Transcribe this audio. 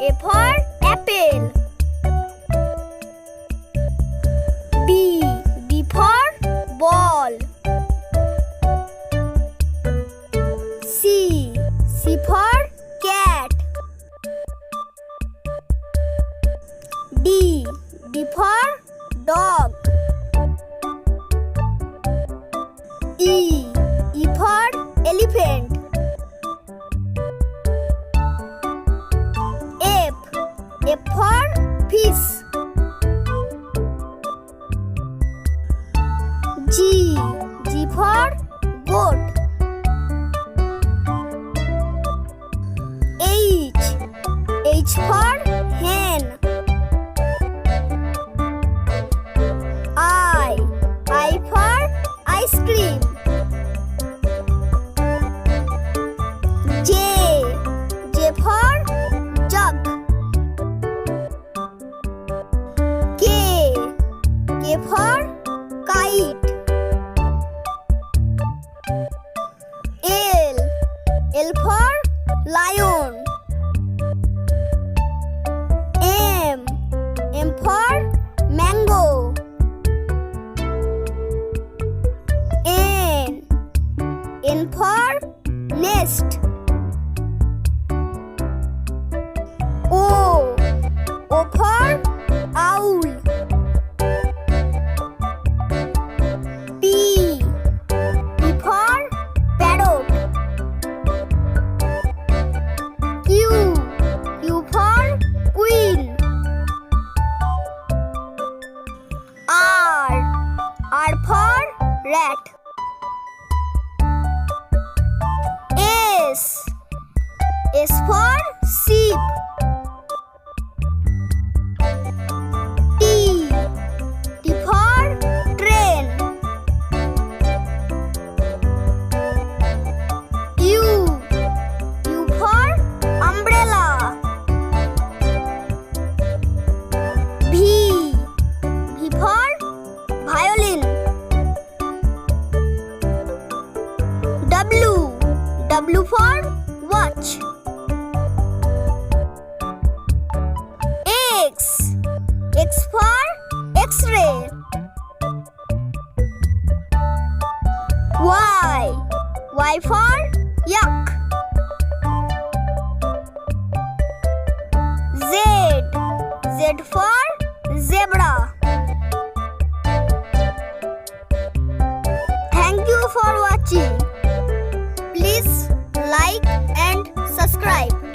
A for apple. B for ball. C for cat. D for dog. E for elephant. F for fish. G for goat. H for hen. I for ice cream. J for jug. K for kite. L for lion. M for mango. N for nest. O for owl. P for parrot. Q for queen. R for rat. S for sheep. T for train. U for umbrella. V for violin. W for watch. X for X-ray. Y for yak. Z for zebra. Thank you for watching. Please like and subscribe.